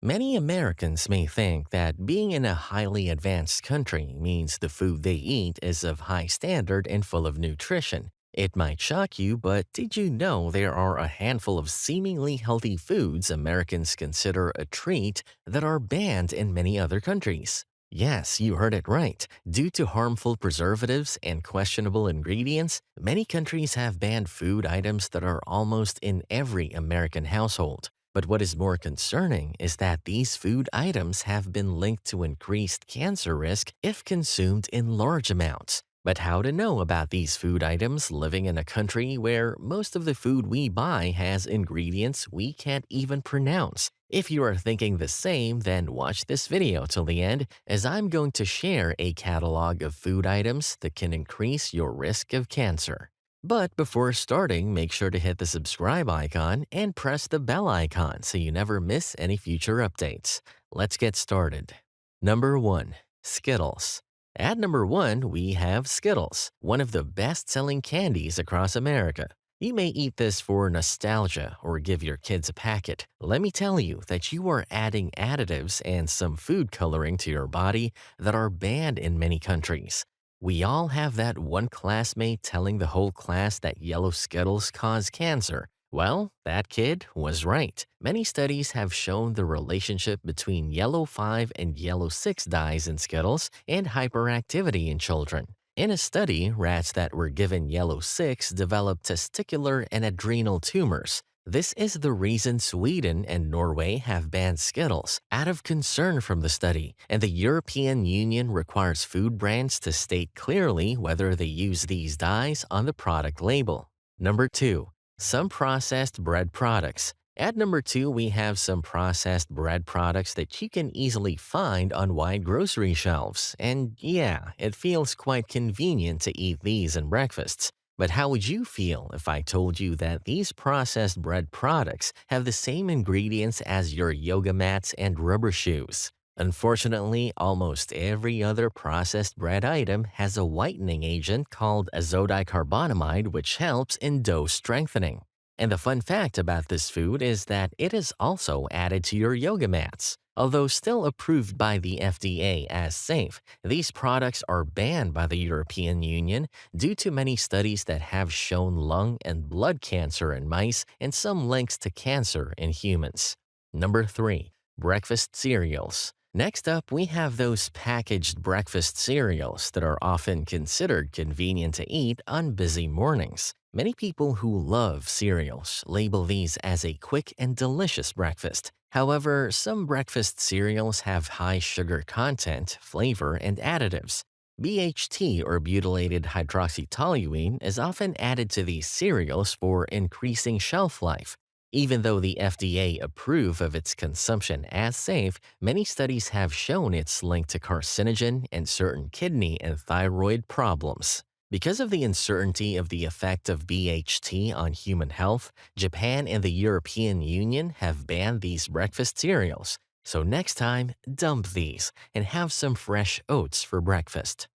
Many Americans may think that being in a highly advanced country means the food they eat is of high standard and full of nutrition. It might shock you, but did you know there are a handful of seemingly healthy foods Americans consider a treat that are banned in many other countries? Yes, you heard it right. Due to harmful preservatives and questionable ingredients, many countries have banned food items that are almost in every American household. But what is more concerning is that these food items have been linked to increased cancer risk if consumed in large amounts. But how to know about these food items living in a country where most of the food we buy has ingredients we can't even pronounce? If you are thinking the same, then watch this video till the end, as I'm going to share a catalog of food items that can increase your risk of cancer. But before starting, make sure to hit the subscribe icon and press the bell icon so you never miss any future updates. Let's get started. Number 1. Skittles. At number 1, we have Skittles, one of the best-selling candies across America. You may eat this for nostalgia or give your kids a packet. Let me tell you that you are adding additives and some food coloring to your body that are banned in many countries. We all have that one classmate telling the whole class that yellow Skittles cause cancer. Well, that kid was right. Many studies have shown the relationship between yellow 5 and yellow 6 dyes in Skittles and hyperactivity in children. In a study, rats that were given yellow 6 developed testicular and adrenal tumors. This is the reason Sweden and Norway have banned Skittles out of concern from the study, and the European Union requires food brands to state clearly whether they use these dyes on the product label. Number 2. Some processed bread products. At number 2, we have some processed bread products that you can easily find on wide grocery shelves. And yeah, it feels quite convenient to eat these in breakfasts. But how would you feel if I told you that these processed bread products have the same ingredients as your yoga mats and rubber shoes? Unfortunately, almost every other processed bread item has a whitening agent called azodicarbonamide, which helps in dough strengthening. And the fun fact about this food is that it is also added to your yoga mats. Although still approved by the FDA as safe, these products are banned by the European Union due to many studies that have shown lung and blood cancer in mice and some links to cancer in humans. Number 3. Breakfast cereals. Next up, we have those packaged breakfast cereals that are often considered convenient to eat on busy mornings. Many people who love cereals label these as a quick and delicious breakfast. However, some breakfast cereals have high sugar content, flavor, and additives. BHT or butylated hydroxytoluene is often added to these cereals for increasing shelf life. Even though the FDA approve of its consumption as safe, many studies have shown it's linked to carcinogen and certain kidney and thyroid problems. Because of the uncertainty of the effect of BHT on human health, Japan and the European Union have banned these breakfast cereals. So next time, dump these and have some fresh oats for breakfast.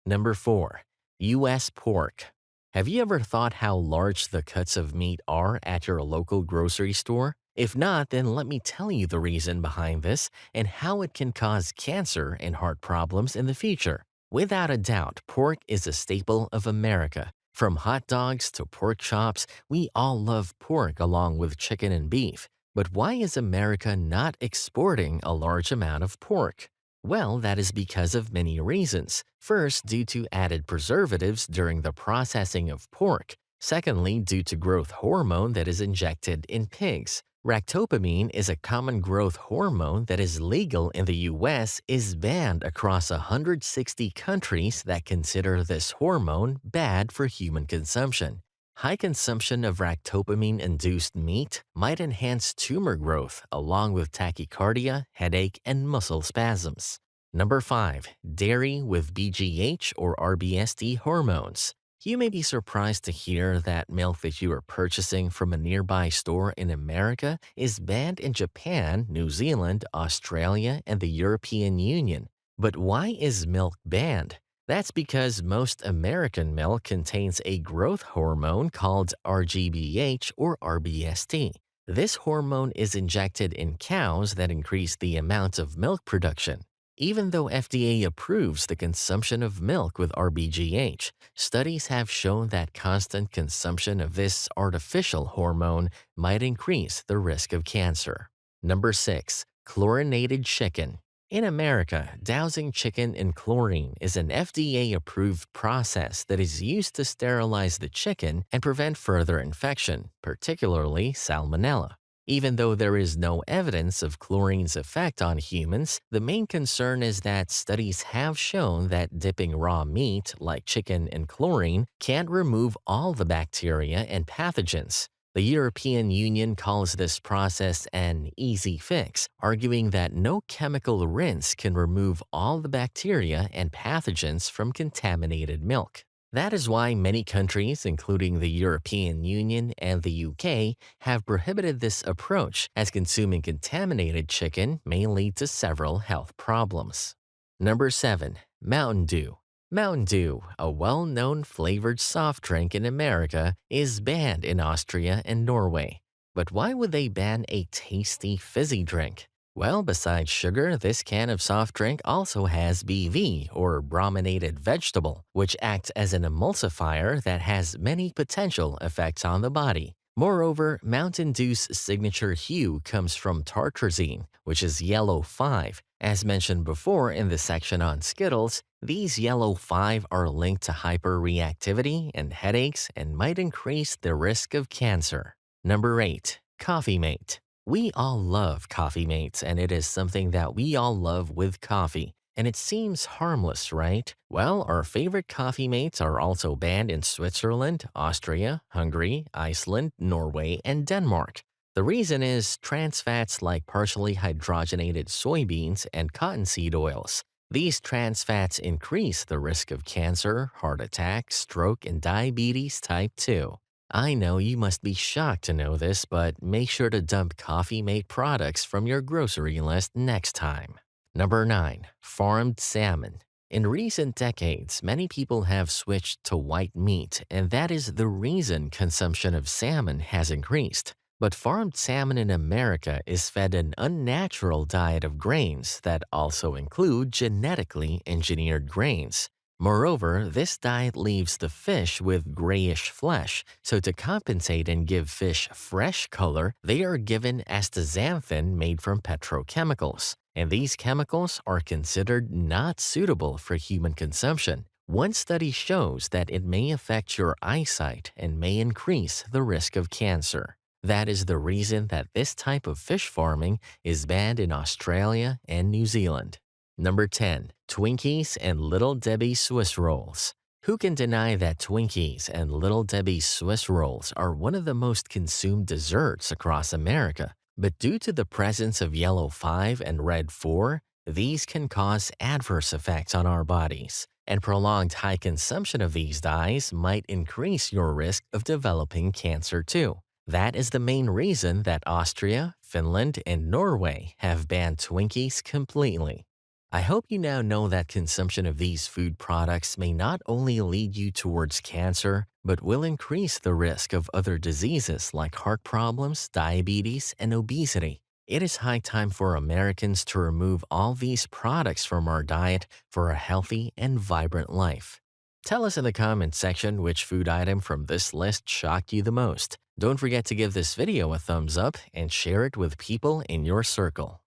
Number 4. U.S. pork. Have you ever thought how large the cuts of meat are at your local grocery store? If not, then let me tell you the reason behind this and how it can cause cancer and heart problems in the future. Without a doubt, pork is a staple of America. From hot dogs to pork chops, we all love pork along with chicken and beef. But why is America not exporting a large amount of pork? Well, that is because of many reasons. First, due to added preservatives during the processing of pork. Secondly, due to growth hormone that is injected in pigs. Ractopamine is a common growth hormone that is legal in the US is banned across 160 countries that consider this hormone bad for human consumption. High consumption of ractopamine-induced meat might enhance tumor growth along with tachycardia, headache, and muscle spasms. Number 5. Dairy with BGH or rBST hormones. You may be surprised to hear that milk that you are purchasing from a nearby store in America is banned in Japan, New Zealand, Australia, and the European Union. But why is milk banned? That's because most American milk contains a growth hormone called RGBH or rBST. This hormone is injected in cows that increase the amount of milk production. Even though FDA approves the consumption of milk with RBGH, studies have shown that constant consumption of this artificial hormone might increase the risk of cancer. Number 6. Chlorinated chicken. In America, dousing chicken in chlorine is an FDA-approved process that is used to sterilize the chicken and prevent further infection, particularly salmonella. Even though there is no evidence of chlorine's effect on humans, the main concern is that studies have shown that dipping raw meat, like chicken, in chlorine can't remove all the bacteria and pathogens. The European Union calls this process an easy fix, arguing that no chemical rinse can remove all the bacteria and pathogens from contaminated milk. That is why many countries, including the European Union and the UK, have prohibited this approach, as consuming contaminated chicken may lead to several health problems. Number 7. Mountain Dew. Mountain Dew, a well-known flavored soft drink in America, is banned in Austria and Norway. But why would they ban a tasty fizzy drink? Well, besides sugar, this can of soft drink also has BV, or brominated vegetable, which acts as an emulsifier that has many potential effects on the body. Moreover, Mountain Dew's signature hue comes from tartrazine, which is yellow 5. As mentioned before in the section on Skittles, these yellow 5 are linked to hyperreactivity and headaches and might increase the risk of cancer. Number 8. Coffee Mate. We all love Coffee Mates, and it is something that we all love with coffee. And it seems harmless, right? Well, our favorite Coffee Mates are also banned in Switzerland, Austria, Hungary, Iceland, Norway, and Denmark. The reason is trans fats like partially hydrogenated soybeans and cottonseed oils. These trans fats increase the risk of cancer, heart attack, stroke, and diabetes type 2. I know you must be shocked to know this, but make sure to dump Coffee Mate products from your grocery list next time. Number 9. Farmed salmon. In recent decades, many people have switched to white meat, and that is the reason consumption of salmon has increased. But farmed salmon in America is fed an unnatural diet of grains that also include genetically engineered grains. Moreover, this diet leaves the fish with grayish flesh, so to compensate and give fish fresh color, they are given astaxanthin made from petrochemicals, and these chemicals are considered not suitable for human consumption. One study shows that it may affect your eyesight and may increase the risk of cancer. That is the reason that this type of fish farming is banned in Australia and New Zealand. Number 10. Twinkies and Little Debbie Swiss Rolls. Who can deny that Twinkies and Little Debbie Swiss Rolls are one of the most consumed desserts across America? But due to the presence of yellow 5 and red 4, these can cause adverse effects on our bodies. And prolonged high consumption of these dyes might increase your risk of developing cancer too. That is the main reason that Austria, Finland, and Norway have banned Twinkies completely. I hope you now know that consumption of these food products may not only lead you towards cancer, but will increase the risk of other diseases like heart problems, diabetes, and obesity. It is high time for Americans to remove all these products from our diet for a healthy and vibrant life. Tell us in the comments section which food item from this list shocked you the most. Don't forget to give this video a thumbs up and share it with people in your circle.